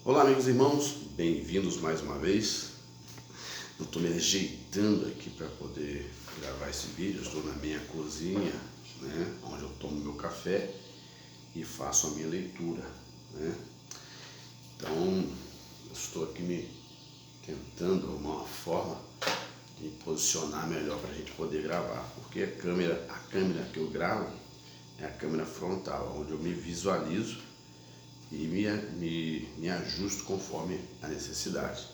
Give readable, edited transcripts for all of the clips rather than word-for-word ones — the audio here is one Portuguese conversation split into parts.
Olá, amigos e irmãos, bem-vindos mais uma vez. Eu estou me ajeitando aqui para poder gravar esse vídeo. Eu estou na minha cozinha, né, onde eu tomo meu café e faço a minha leitura, né? Então, eu estou aqui me tentando arrumar uma forma de me posicionar melhor para a gente poder gravar, porque a câmera que eu gravo é a câmera frontal, onde eu me visualizo e me ajusto conforme a necessidade.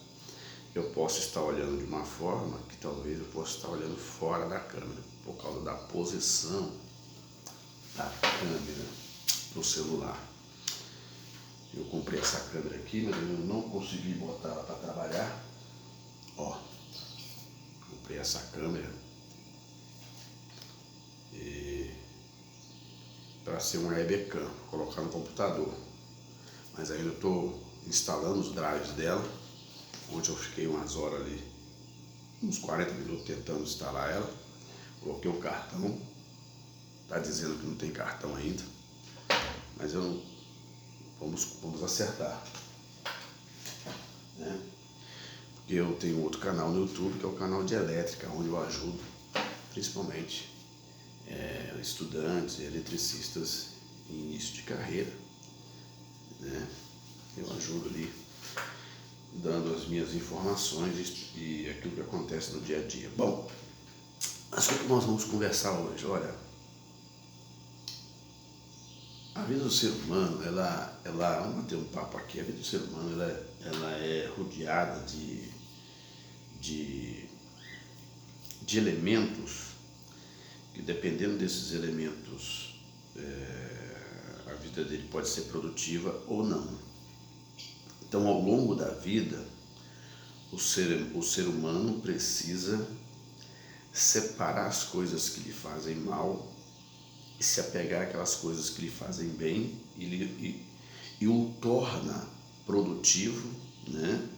Eu posso estar olhando de uma forma que talvez eu possa estar olhando fora da câmera, por causa da posição da câmera do celular. Eu comprei essa câmera aqui, mas eu não consegui botar ela para trabalhar. Ó, comprei essa câmera para ser uma webcam, colocar no computador. Mas ainda estou instalando os drives dela. Ontem eu fiquei umas horas ali, uns 40 minutos tentando instalar ela. Coloquei o cartão, tá dizendo que não tem cartão ainda, mas vamos acertar, né? Porque eu tenho outro canal no YouTube, que é o canal de elétrica, onde eu ajudo principalmente estudantes e eletricistas em início de carreira, né? Eu ajudo ali dando as minhas informações e aquilo que acontece no dia a dia. Bom, mas o que nós vamos conversar hoje? Olha, a vida do ser humano, vamos bater um papo aqui, a vida do ser humano, ela é rodeada de elementos que, dependendo desses elementos, a vida dele pode ser produtiva ou não. Então, ao longo da vida, o ser humano precisa separar as coisas que lhe fazem mal e se apegar àquelas coisas que lhe fazem bem e o torna produtivo, né?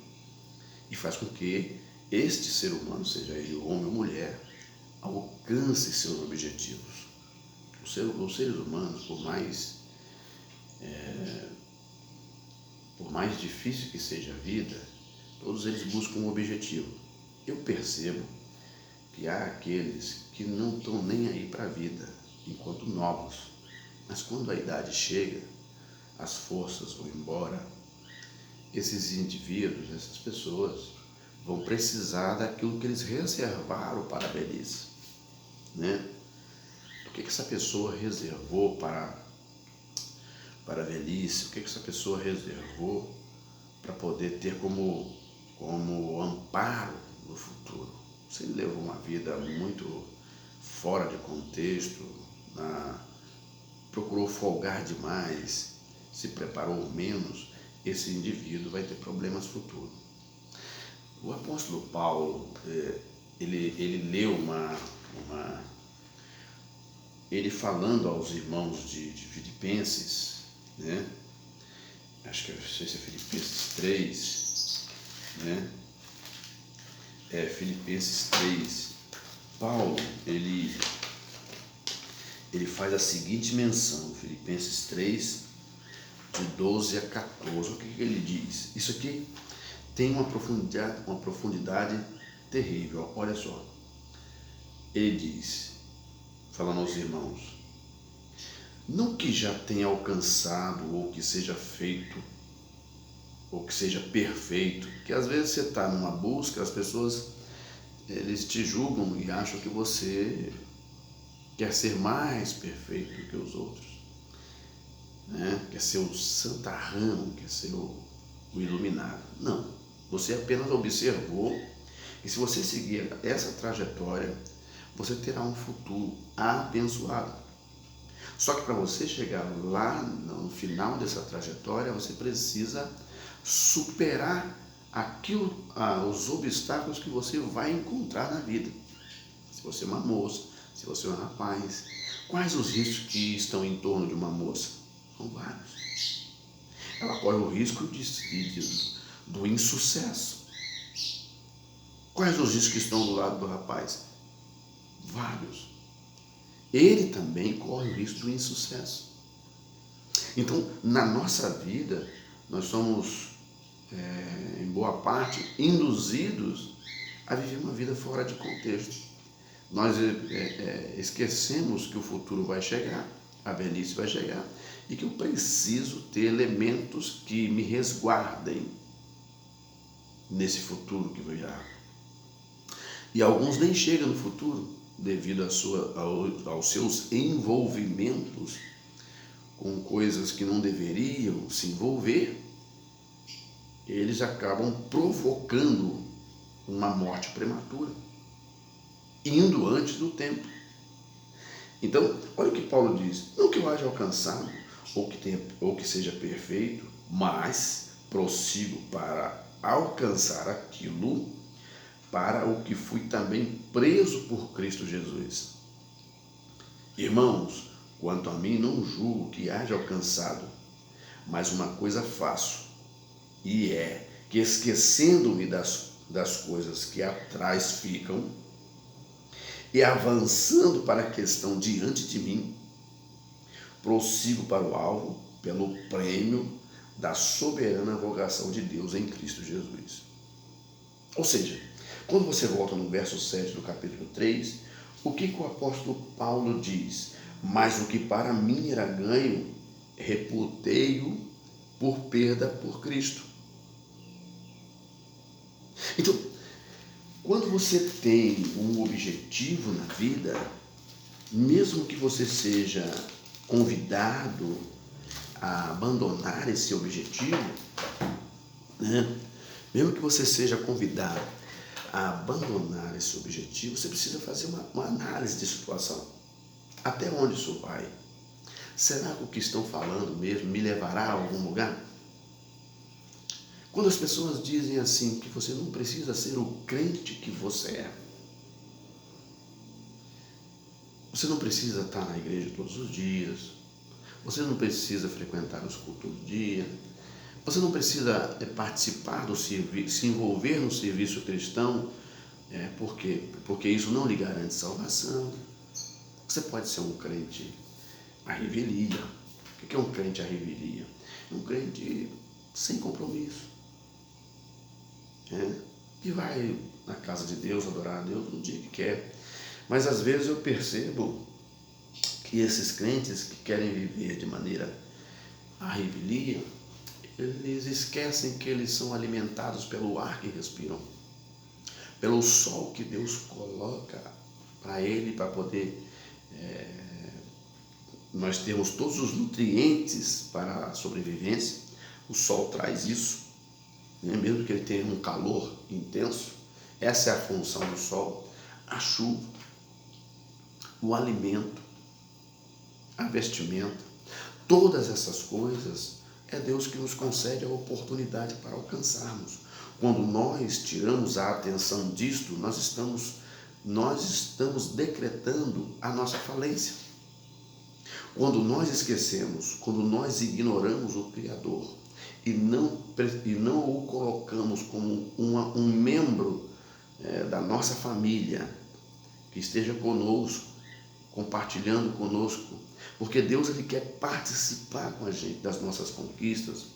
E faz com que este ser humano, seja ele homem ou mulher, alcance seus objetivos. Os seres humanos, por mais difícil que seja a vida, todos eles buscam um objetivo. Eu percebo que há aqueles que não estão nem aí para a vida, enquanto novos, mas quando a idade chega, as forças vão embora, esses indivíduos, essas pessoas, vão precisar daquilo que eles reservaram para a velhice, né? O que essa pessoa reservou para a velhice? O que essa pessoa reservou para poder ter como amparo no futuro? Se ele levou uma vida muito fora de contexto, procurou folgar demais, se preparou menos, esse indivíduo vai ter problemas futuros. O apóstolo Paulo, ele leu ele falando aos irmãos de Filipenses, né? Acho que não sei se é Filipenses 3, né? Filipenses 3. Paulo, ele faz a seguinte menção, Filipenses 3, de 12 a 14. O que ele diz? Isso aqui tem uma profundidade terrível. Olha só. Ele diz, falando aos irmãos: não que já tenha alcançado, ou que seja feito, ou que seja perfeito, que às vezes você está numa busca, as pessoas, eles te julgam e acham que você quer ser mais perfeito do que os outros, né? Quer ser o santarrão, quer ser o iluminado. Não, você apenas observou, e se você seguir essa trajetória, você terá um futuro abençoado. Só que para você chegar lá no final dessa trajetória, você precisa superar os obstáculos que você vai encontrar na vida. Se você é uma moça, se você é um rapaz, quais os riscos que estão em torno de uma moça? São vários. Ela corre o risco do insucesso. Quais os riscos que estão do lado do rapaz? Vários. Ele também corre o risco do insucesso. Então, na nossa vida, nós somos em boa parte, induzidos a viver uma vida fora de contexto. Nós esquecemos que o futuro vai chegar, a velhice vai chegar, e que eu preciso ter elementos que me resguardem nesse futuro que virá. E alguns nem chegam no futuro devido aos seus envolvimentos com coisas que não deveriam se envolver. Eles acabam provocando uma morte prematura, indo antes do tempo. Então, olha o que Paulo diz: não que eu haja alcançado ou que seja perfeito, mas prossigo para alcançar aquilo para o que fui também preso por Cristo Jesus. Irmãos, quanto a mim, não julgo que haja alcançado, mas uma coisa faço, e é que, esquecendo-me das coisas que atrás ficam e avançando para a questão diante de mim, prossigo para o alvo pelo prêmio da soberana vocação de Deus em Cristo Jesus. Ou seja, quando você volta no verso 7 do capítulo 3, o que o apóstolo Paulo diz? Mas o que para mim era ganho, reputei-o por perda por Cristo. Então, quando você tem um objetivo na vida, mesmo que você seja convidado a abandonar esse objetivo, né? Mesmo que você seja convidado a abandonar esse objetivo, você precisa fazer uma análise de situação. Até onde isso vai? Será que o que estão falando mesmo me levará a algum lugar? Quando as pessoas dizem assim, que você não precisa ser o crente que você é, você não precisa estar na igreja todos os dias, você não precisa frequentar os cultos todo dia, você não precisa participar do serviço, se envolver no serviço cristão, porque isso não lhe garante salvação. Você pode ser um crente à revelia. O que é um crente à revelia? Um crente sem compromisso. Que vai na casa de Deus, adorar a Deus no dia que quer. Mas às vezes eu percebo que esses crentes que querem viver de maneira à revelia, eles esquecem que eles são alimentados pelo ar que respiram, pelo sol que Deus coloca para ele, para poder nós termos todos os nutrientes para a sobrevivência. O sol traz isso, mesmo que ele tenha um calor intenso. Essa é a função do sol. A chuva, o alimento, a vestimenta, todas essas coisas é Deus que nos concede a oportunidade para alcançarmos. Quando nós tiramos a atenção disto, nós estamos decretando a nossa falência. Quando nós esquecemos, quando nós ignoramos o Criador e não o colocamos como um membro da nossa família, que esteja conosco, compartilhando conosco, porque Deus ele quer participar com a gente das nossas conquistas,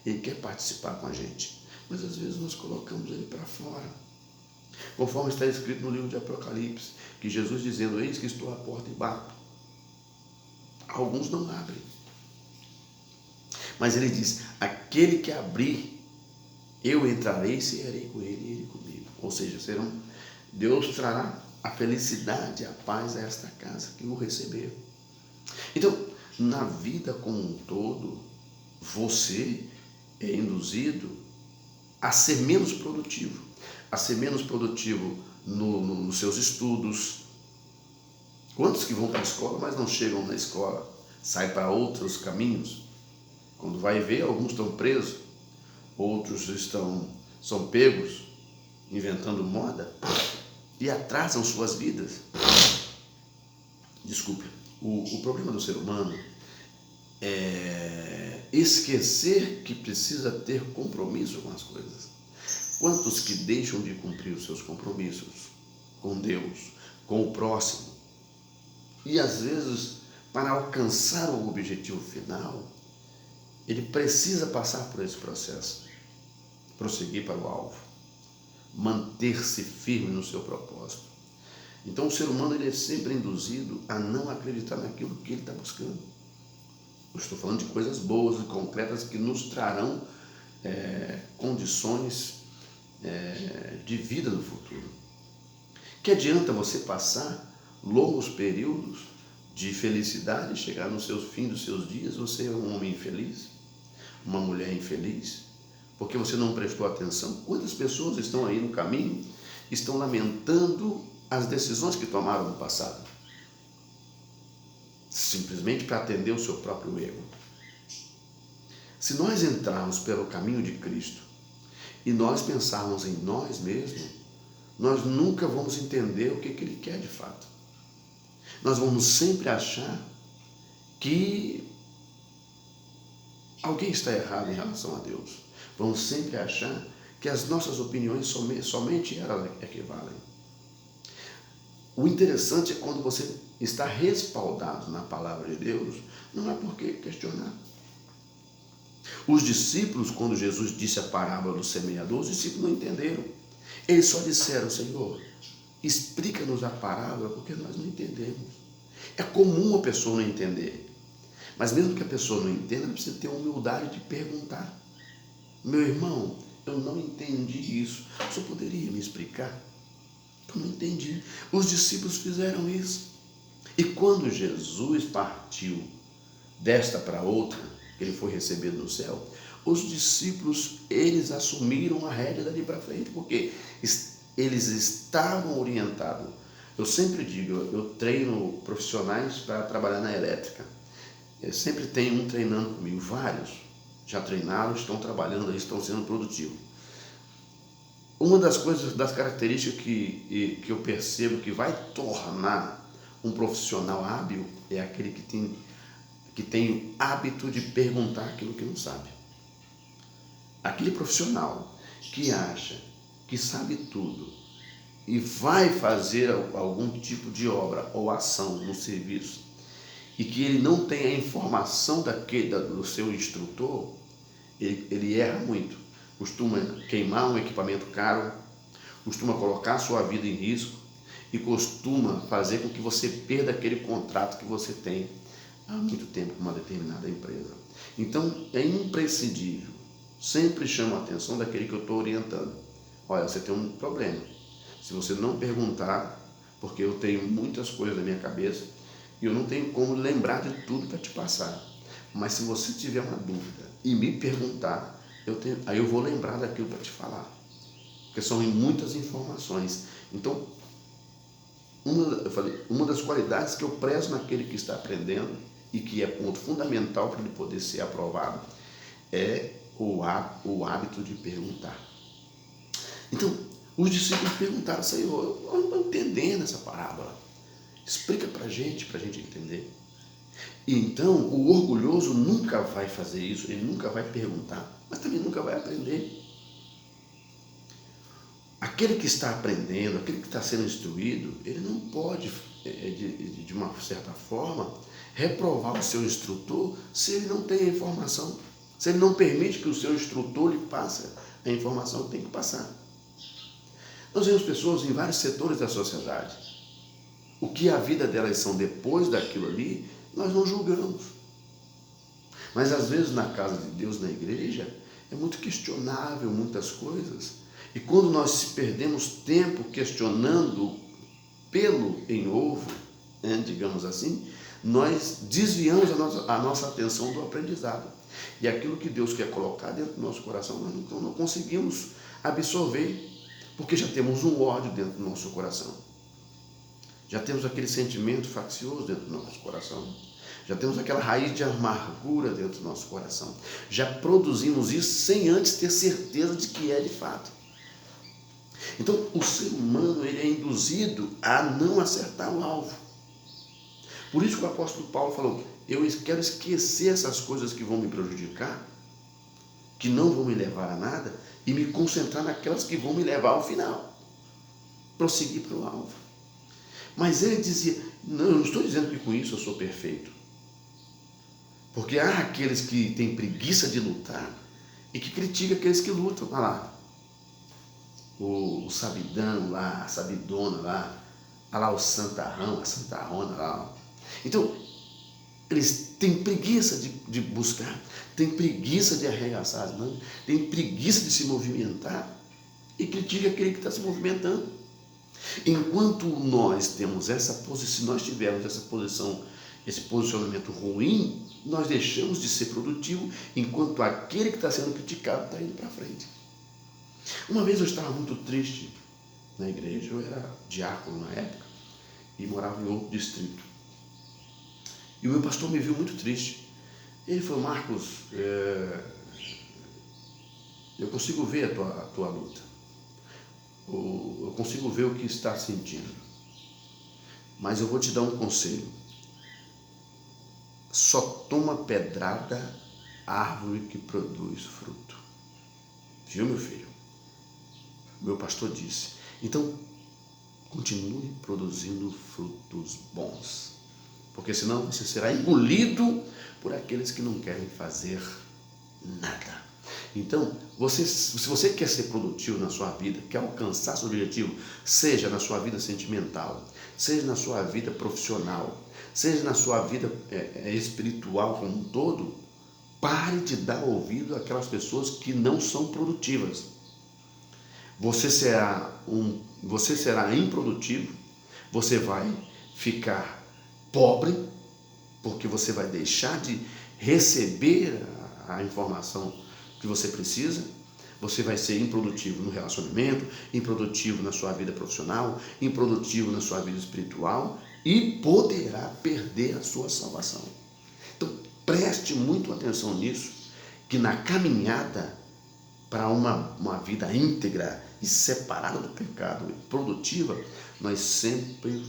ele quer participar com a gente, mas às vezes nós colocamos ele para fora, conforme está escrito no livro de Apocalipse, que Jesus dizendo: eis que estou à porta e bato. Alguns não abrem, mas ele diz: aquele que abrir, eu entrarei e cearei com ele e ele comigo. Ou seja, Deus trará a felicidade e a paz a esta casa que o receber. Então, na vida como um todo, você é induzido a ser menos produtivo, nos seus estudos. Quantos que vão para a escola, mas não chegam na escola, saem para outros caminhos? Quando vai ver, alguns estão presos, outros são pegos, inventando moda, e atrasam suas vidas. Desculpe, o problema do ser humano é esquecer que precisa ter compromisso com as coisas. Quantos que deixam de cumprir os seus compromissos com Deus, com o próximo? E às vezes, para alcançar o objetivo final, ele precisa passar por esse processo. prosseguir para o alvo, manter-se firme no seu propósito. Então o ser humano ele é sempre induzido a não acreditar naquilo que ele está buscando. Eu estou falando de coisas boas e concretas que nos trarão condições de vida no futuro. Que adianta você passar longos períodos de felicidade e chegar no fim dos seus dias, você é um homem infeliz, uma mulher infeliz, porque você não prestou atenção? Quantas pessoas estão aí no caminho, estão lamentando as decisões que tomaram no passado, simplesmente para atender o seu próprio ego. Se nós entrarmos pelo caminho de Cristo e nós pensarmos em nós mesmos, nós nunca vamos entender o que Ele quer de fato. Nós vamos sempre achar que alguém está errado em relação a Deus. Vamos sempre achar que as nossas opiniões somente elas equivalem. O interessante é quando você está respaldado na palavra de Deus, não há por que questionar. Os discípulos, quando Jesus disse a parábola do semeador, os discípulos não entenderam. Eles só disseram: Senhor, explica-nos a parábola, porque nós não entendemos. É comum a pessoa não entender, mas mesmo que a pessoa não entenda, ela precisa ter a humildade de perguntar: meu irmão, eu não entendi isso, o senhor poderia me explicar? Eu não entendi. Os discípulos fizeram isso. E quando Jesus partiu desta para outra, ele foi recebido no céu, os discípulos, eles assumiram a rédea dali para frente, porque eles estavam orientados. Eu sempre digo, eu treino profissionais para trabalhar na elétrica. Eu sempre tenho um treinando comigo, vários já treinaram, estão trabalhando, estão sendo produtivos. Uma das coisas, das características que eu percebo que vai tornar um profissional hábil é aquele que tem o hábito de perguntar aquilo que não sabe. Aquele profissional que acha que sabe tudo e vai fazer algum tipo de obra ou ação no serviço e que ele não tem a informação do seu instrutor, ele erra muito. Costuma queimar um equipamento caro, costuma colocar a sua vida em risco e costuma fazer com que você perda aquele contrato que você tem há muito tempo com uma determinada empresa. Então, é imprescindível, sempre chamo a atenção daquele que eu estou orientando. Olha, você tem um problema. Se você não perguntar, porque eu tenho muitas coisas na minha cabeça e eu não tenho como lembrar de tudo para te passar. Mas se você tiver uma dúvida e me perguntar, aí eu vou lembrar daquilo para te falar, porque são muitas informações. Então, uma das qualidades que eu prezo naquele que está aprendendo e que é ponto fundamental para ele poder ser aprovado é o hábito de perguntar. Então, os discípulos perguntaram: Senhor, eu não estou entendendo essa parábola, explica para a gente entender. E então, o orgulhoso nunca vai fazer isso, ele nunca vai perguntar, mas também nunca vai aprender. Aquele que está aprendendo, aquele que está sendo instruído, ele não pode, de uma certa forma, reprovar o seu instrutor se ele não tem a informação, se ele não permite que o seu instrutor lhe passe a informação que tem que passar. Nós vemos pessoas em vários setores da sociedade. O que a vida delas são depois daquilo ali, nós não julgamos. Mas às vezes na casa de Deus, na igreja, é muito questionável muitas coisas. E quando nós perdemos tempo questionando pelo em ovo, digamos assim, nós desviamos a nossa atenção do aprendizado. E aquilo que Deus quer colocar dentro do nosso coração, nós não conseguimos absorver, porque já temos um ódio dentro do nosso coração. Já temos aquele sentimento faccioso dentro do nosso coração. Já temos aquela raiz de amargura dentro do nosso coração. Já produzimos isso sem antes ter certeza de que é de fato. Então, o ser humano ele é induzido a não acertar o alvo. Por isso que o apóstolo Paulo falou: eu quero esquecer essas coisas que vão me prejudicar, que não vão me levar a nada, e me concentrar naquelas que vão me levar ao final. Prosseguir para o alvo. Mas ele dizia: não, eu não estou dizendo que com isso eu sou perfeito. Porque há aqueles que têm preguiça de lutar e que critica aqueles que lutam. Olha lá, o sabidão lá, a sabidona lá, olha lá o santarrão, a santarrona lá. Então, eles têm preguiça de buscar, têm preguiça de arregaçar as mãos, têm preguiça de se movimentar e critica aquele que está se movimentando. Enquanto nós temos essa posição, se nós tivermos essa posição, esse posicionamento ruim, nós deixamos de ser produtivo, enquanto aquele que está sendo criticado está indo para frente. Uma vez eu estava muito triste na igreja, eu era diácono na época e morava em outro distrito. E o meu pastor me viu muito triste. Ele falou: Marcos, eu consigo ver a tua luta. Eu consigo ver o que está sentindo. Mas eu vou te dar um conselho. Só toma pedrada árvore que produz fruto. Viu, meu filho? Meu pastor disse. Então, continue produzindo frutos bons. Porque senão você será engolido por aqueles que não querem fazer nada. Então, se você quer ser produtivo na sua vida, quer alcançar seu objetivo, seja na sua vida sentimental, seja na sua vida profissional, seja na sua vida espiritual como um todo, pare de dar ouvido àquelas pessoas que não são produtivas. Você será improdutivo, você vai ficar pobre, porque você vai deixar de receber a informação que você precisa. Você vai ser improdutivo no relacionamento, improdutivo na sua vida profissional, improdutivo na sua vida espiritual e poderá perder a sua salvação. Então, preste muito atenção nisso, que na caminhada para uma vida íntegra e separada do pecado e produtiva, nós sempre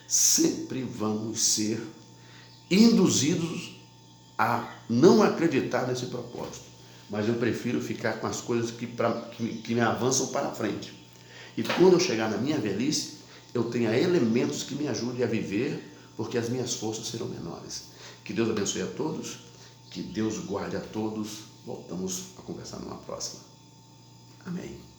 sempre vamos ser induzidos a não acreditar nesse propósito. Mas eu prefiro ficar com as coisas que me avançam para frente. E quando eu chegar na minha velhice, eu tenha elementos que me ajudem a viver, porque as minhas forças serão menores. Que Deus abençoe a todos, que Deus guarde a todos. Voltamos a conversar numa próxima. Amém.